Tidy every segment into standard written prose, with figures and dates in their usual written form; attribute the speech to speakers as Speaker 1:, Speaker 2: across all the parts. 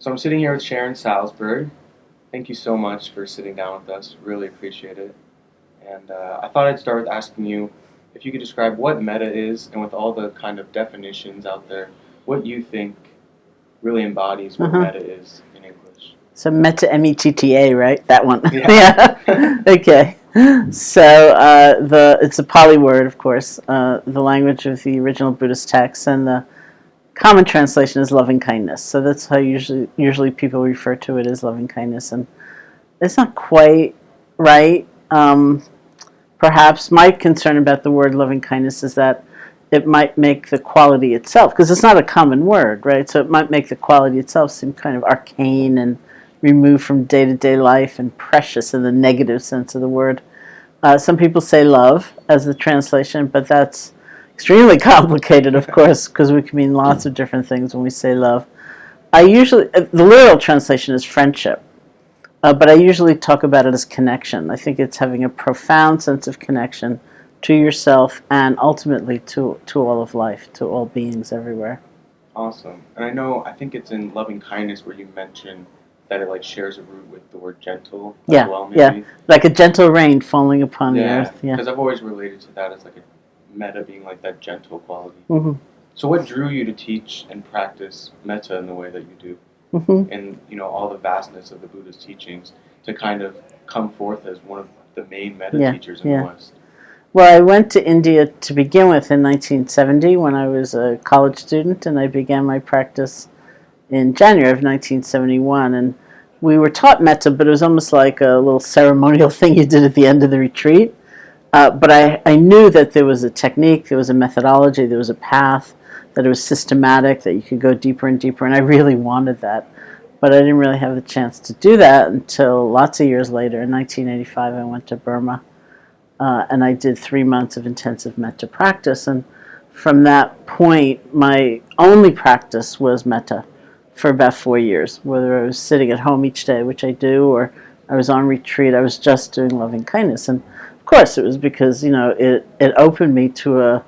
Speaker 1: So I'm sitting here with Sharon Salzberg. Thank you so much for sitting down with us. Really appreciate it. And I thought I'd start with asking you if you could describe what metta is, and with all the kind of definitions out there, what you think really embodies what
Speaker 2: Uh-huh.
Speaker 1: metta is in English.
Speaker 2: So Metta, M-E-T-T-A, right? That one.
Speaker 1: Yeah.
Speaker 2: Yeah. Okay. So it's a Pali word, of course, the language of the original Buddhist text, and the common translation is loving kindness. So that's how usually people refer to it, as loving kindness, and it's not quite right. Perhaps my concern about the word loving kindness is that it might make the quality itself, because it's not a common word, right? So it might make the quality itself seem kind of arcane and removed from day-to-day life and precious in the negative sense of the word. Some people say love as the translation, but that's extremely complicated, of course, because we can mean lots of different things when we say love. The literal translation is friendship, but I usually talk about it as connection. I think it's having a profound sense of connection to yourself and ultimately to all of life, to all beings everywhere.
Speaker 1: Awesome. And I think it's in loving kindness where you mention that it like shares a root with the word gentle as
Speaker 2: Yeah,
Speaker 1: well,
Speaker 2: yeah,
Speaker 1: maybe.
Speaker 2: like a gentle rain falling upon the
Speaker 1: Yeah,
Speaker 2: earth. Yeah.
Speaker 1: because I've always related to that as like a metta being like that gentle quality.
Speaker 2: Mm-hmm.
Speaker 1: So what drew you to teach and practice metta in the way that you do?
Speaker 2: Mm-hmm.
Speaker 1: And all the vastness of the Buddha's teachings to kind of come forth as one of the main metta teachers in the West.
Speaker 2: Well, I went to India to begin with in 1970 when I was a college student, and I began my practice in January of 1971. And we were taught metta, but it was almost like a little ceremonial thing you did at the end of the retreat. But I knew that there was a technique, there was a methodology, there was a path, that it was systematic, that you could go deeper and deeper, and I really wanted that. But I didn't really have the chance to do that until lots of years later. In 1985, I went to Burma, and I did 3 months of intensive metta practice. And from that point, my only practice was metta for about 4 years. Whether I was sitting at home each day, which I do, or I was on retreat, I was just doing loving kindness. And of course, it was because it opened me to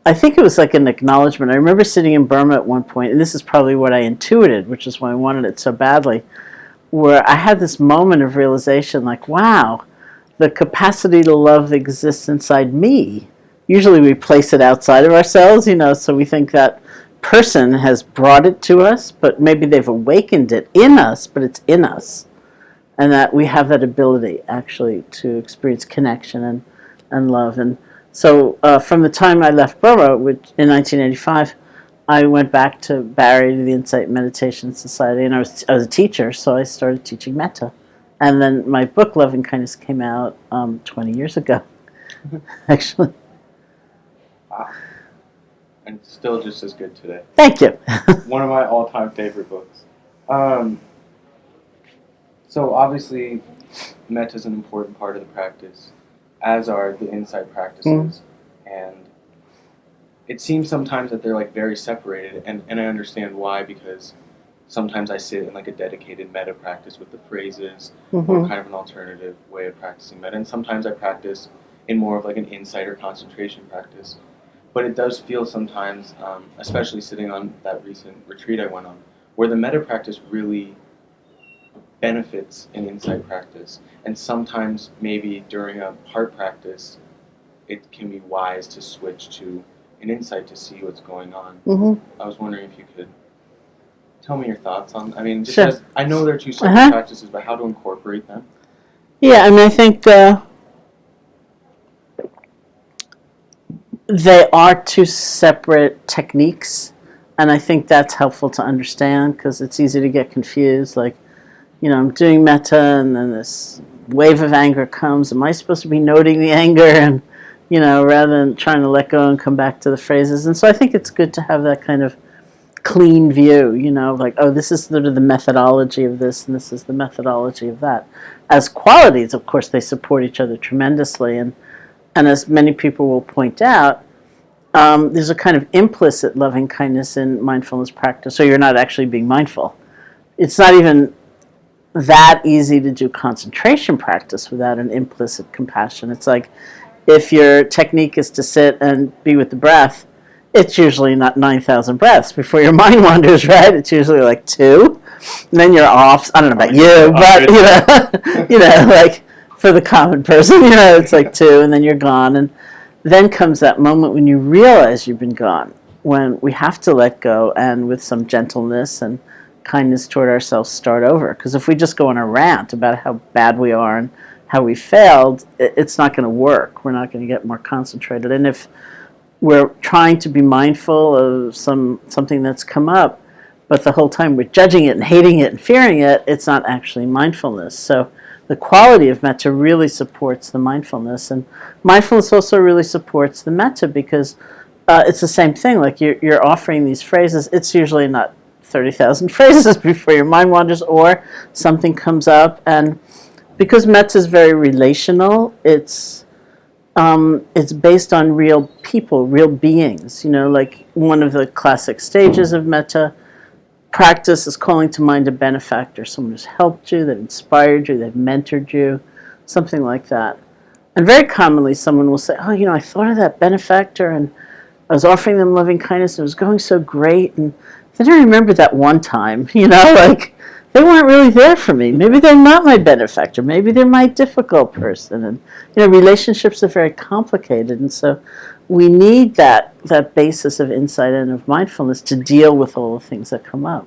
Speaker 2: I think it was like an acknowledgement. I remember sitting in Burma at one point, and this is probably what I intuited, which is why I wanted it so badly, where I had this moment of realization, like, wow, the capacity to love exists inside me. Usually we place it outside of ourselves, so we think that person has brought it to us, but maybe they've awakened it in us, but it's in us. And that we have that ability, actually, to experience connection and love. And so from the time I left Burma, which in 1985, I went back to Barre, to the Insight Meditation Society, and I was a teacher, so I started teaching metta. And then my book, Loving Kindness, came out 20 years ago, actually.
Speaker 1: Wow. And still just as good today.
Speaker 2: Thank you.
Speaker 1: One of my all-time favorite books. So obviously, metta is an important part of the practice, as are the insight practices. And it seems sometimes that they're like very separated, and I understand why, because sometimes I sit in like a dedicated metta practice with the phrases, or kind of an alternative way of practicing metta, and sometimes I practice in more of like an insight or concentration practice. But it does feel sometimes, especially sitting on that recent retreat I went on, where the metta practice really benefits an insight practice. And sometimes maybe during a heart practice, it can be wise to switch to an insight to see what's going on. I was wondering if you could tell me your thoughts on, just
Speaker 2: Sure.
Speaker 1: as, I know they're two separate practices, but how to incorporate them.
Speaker 2: Yeah, I think they are two separate techniques, and I think that's helpful to understand, because it's easy to get confused. Like, I'm doing metta, and then this wave of anger comes. Am I supposed to be noting the anger, and rather than trying to let go and come back to the phrases? And so I think it's good to have that kind of clean view, like, oh, this is sort of the methodology of this, and this is the methodology of that. As qualities, of course, they support each other tremendously, and as many people will point out, there's a kind of implicit loving kindness in mindfulness practice, so you're not actually being mindful. It's not even that easy to do concentration practice without an implicit compassion. It's like if your technique is to sit and be with the breath, it's usually not 9,000 breaths before your mind wanders, right? It's usually like 2, and then you're off. I don't know about you, but like for the common person, it's like 2, and then you're gone, and then comes that moment when you realize you've been gone, when we have to let go and with some gentleness and kindness toward ourselves start over. Because if we just go on a rant about how bad we are and how we failed, it's not going to work. We're not going to get more concentrated. And if we're trying to be mindful of something that's come up, but the whole time we're judging it and hating it and fearing it, it's not actually mindfulness. So the quality of metta really supports the mindfulness, and mindfulness also really supports the metta because it's the same thing. Like you're offering these phrases. It's usually not 30,000 phrases before your mind wanders or something comes up, and because metta is very relational, it's based on real people, real beings. Like one of the classic stages of metta practice is calling to mind a benefactor, someone who's helped you, that inspired you, that mentored you, something like that. And very commonly someone will say, oh, I thought of that benefactor and I was offering them loving kindness and it was going so great, and then I remembered that one time, like they weren't really there for me. Maybe they're not my benefactor. Maybe they're my difficult person. And relationships are very complicated, and so we need that basis of insight and of mindfulness to deal with all the things that come up.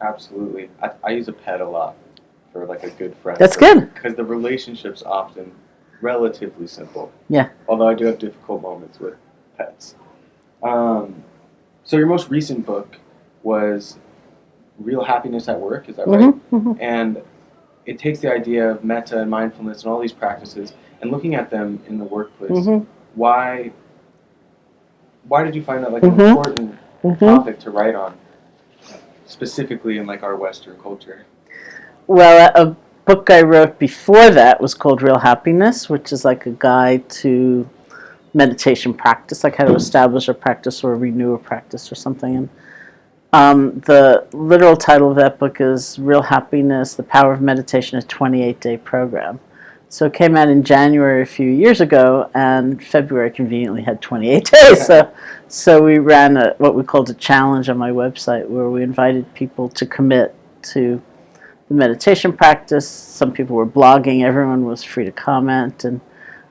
Speaker 1: Absolutely. I use a pet a lot for like a good friend.
Speaker 2: That's good.
Speaker 1: Because the relationship's often relatively simple.
Speaker 2: Yeah.
Speaker 1: Although I do have difficult moments with pets. So your most recent book was Real Happiness at Work, is that right?
Speaker 2: Mm-hmm.
Speaker 1: And it takes the idea of metta and mindfulness and all these practices and looking at them in the workplace.
Speaker 2: Mm-hmm.
Speaker 1: Why did you find that like an important topic to write on, specifically in like our Western culture?
Speaker 2: Well, a book I wrote before that was called Real Happiness, which is like a guide to meditation practice, like how to establish a practice or renew a practice or something. And the literal title of that book is Real Happiness, The Power of Meditation, a 28-day program. So it came out in January a few years ago, and February conveniently had 28 days. So we ran what we called a challenge on my website where we invited people to commit to the meditation practice. Some people were blogging. Everyone was free to comment. And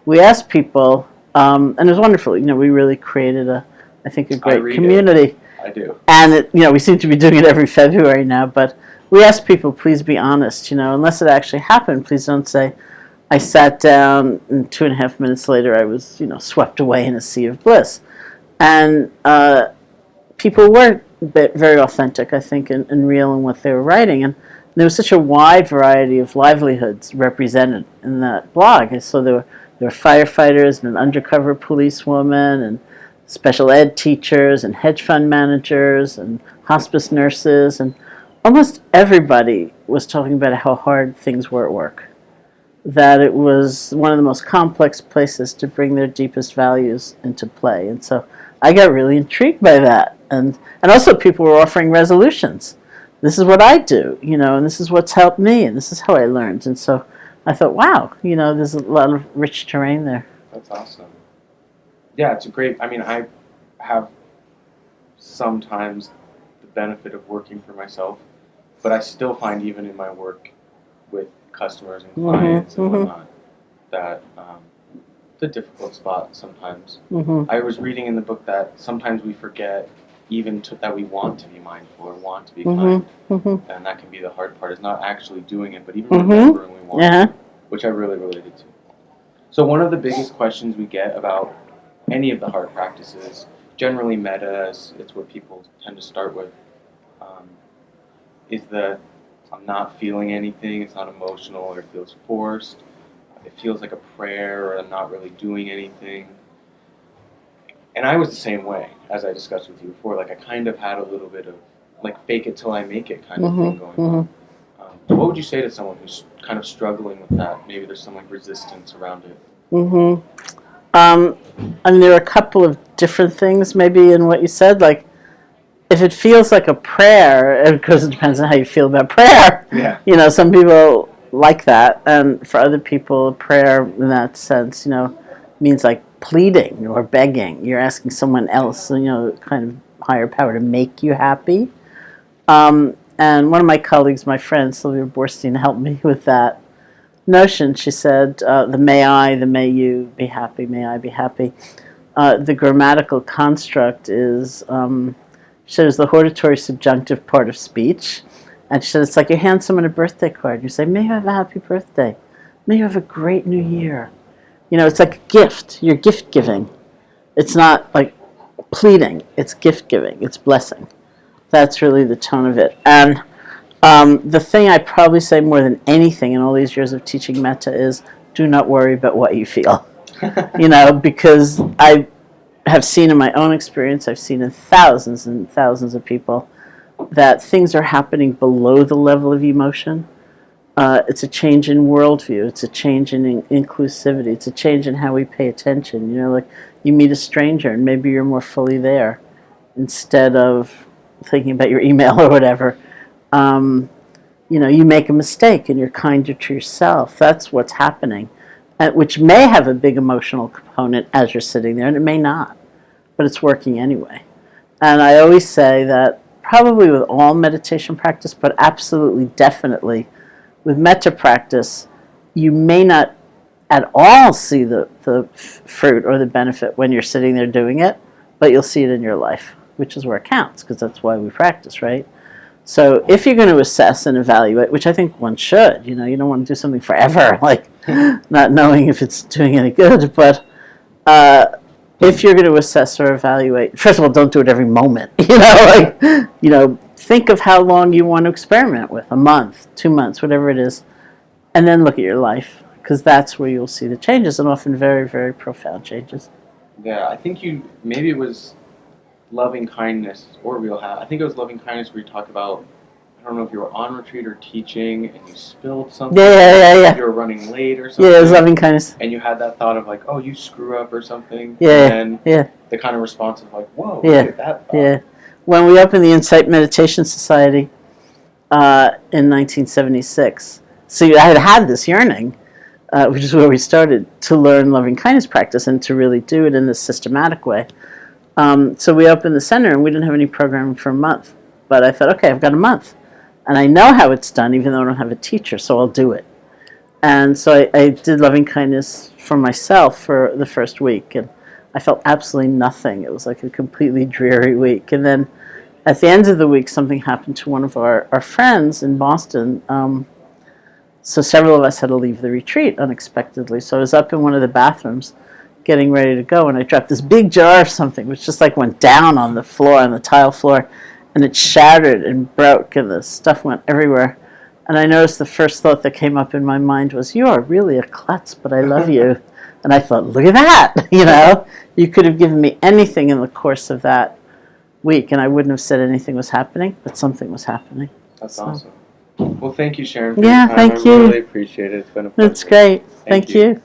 Speaker 2: we asked people, and it was wonderful. We really created I think a great community.
Speaker 1: I do.
Speaker 2: And we seem to be doing it every February now. But we asked people, please be honest. Unless it actually happened, please don't say, I sat down and 2.5 minutes later I was, swept away in a sea of bliss. And people were very authentic, I think, and real in what they were writing. And there was such a wide variety of livelihoods represented in that blog. So there were firefighters and an undercover policewoman and special ed teachers and hedge fund managers and hospice nurses. And almost everybody was talking about how hard things were at work. That it was one of the most complex places to bring their deepest values into play. And so I got really intrigued by that. And also people were offering resolutions. This is what I do, and this is what's helped me, and this is how I learned. And so I thought, wow, there's a lot of rich terrain there.
Speaker 1: That's awesome. Yeah, it's great. I have sometimes the benefit of working for myself, but I still find even in my work with customers and clients and whatnot that it's a difficult spot sometimes. I was reading in the book that sometimes we forget even that we want to be mindful or want to be kind, and that can be the hard part, is not actually doing it, but even remembering we want to, which I really related to. So one of the biggest questions we get about any of the heart practices, generally metta, it's what people tend to start with, is I'm not feeling anything, it's not emotional, or it feels forced, it feels like a prayer, or I'm not really doing anything. And I was the same way, as I discussed with you before. Like I kind of had a little bit of like fake it till I make it kind of thing going on. What would you say to someone who's kind of struggling with that? Maybe there's some like resistance around it.
Speaker 2: There are a couple of different things maybe in what you said. Like if it feels like a prayer, because it depends on how you feel about prayer.
Speaker 1: Yeah.
Speaker 2: Some people like that, and for other people, prayer in that sense, means like pleading or begging. You're asking someone else, kind of higher power to make you happy. And one of my colleagues, my friend Sylvia Borstein, helped me with that notion. She said, the may I, the may you be happy, may I be happy. The grammatical construct is, shows the hortatory subjunctive part of speech. And she said, it's like you hand someone a birthday card. You say, may you have a happy birthday. May you have a great new year. It's like a gift. You're gift giving. It's not like pleading. It's gift giving. It's blessing. That's really the tone of it. And the thing I probably say more than anything in all these years of teaching Metta is do not worry about what you feel. Because I have seen in my own experience, I've seen in thousands and thousands of people, that things are happening below the level of emotion. It's a change in worldview. It's a change in inclusivity. It's a change in how we pay attention. Like you meet a stranger and maybe you're more fully there instead of thinking about your email or whatever. You make a mistake and you're kinder to yourself. That's what's happening, which may have a big emotional component as you're sitting there, and it may not, but it's working anyway. And I always say that probably with all meditation practice, but absolutely, definitely, with metta practice, you may not at all see the fruit or the benefit when you're sitting there doing it, but you'll see it in your life, which is where it counts, because that's why we practice, right? So if you're going to assess and evaluate, which I think one should, you don't want to do something forever, like not knowing if it's doing any good, but if you're going to assess or evaluate, first of all, don't do it every moment, think of how long you want to experiment with, a month, 2 months, whatever it is, and then look at your life, because that's where you'll see the changes, and often very, very profound changes.
Speaker 1: Yeah, I think maybe it was loving kindness or real habit. I think it was loving kindness where you talk about, I don't know if you were on retreat or teaching and you spilled something.
Speaker 2: Yeah.
Speaker 1: You were running late or something.
Speaker 2: Yeah, it was loving kindness.
Speaker 1: And you had that thought of like, oh, you screw up or something.
Speaker 2: Yeah.
Speaker 1: And then the kind of response of like, whoa,
Speaker 2: yeah.
Speaker 1: Look at that thought.
Speaker 2: Yeah. When we opened the Insight Meditation Society in 1976, so I had this yearning, which is where we started, to learn loving kindness practice and to really do it in this systematic way. So we opened the center and we didn't have any programming for a month. But I thought, okay, I've got a month. And I know how it's done, even though I don't have a teacher, so I'll do it. And so I did loving kindness for myself for the first week. And I felt absolutely nothing. It was like a completely dreary week. And then at the end of the week, something happened to one of our friends in Boston. So several of us had to leave the retreat unexpectedly. So I was up in one of the bathrooms getting ready to go, and I dropped this big jar of something, which just like went down on the floor, on the tile floor, and it shattered and broke, and the stuff went everywhere. And I noticed the first thought that came up in my mind was, you are really a klutz, but I love you. And I thought, look at that, you could have given me anything in the course of that week, and I wouldn't have said anything was happening, but something was happening.
Speaker 1: That's awesome. Well, thank you, Sharon, for your time.
Speaker 2: Thank you.
Speaker 1: I really appreciate it. It's been a pleasure.
Speaker 2: That's great. Thank you.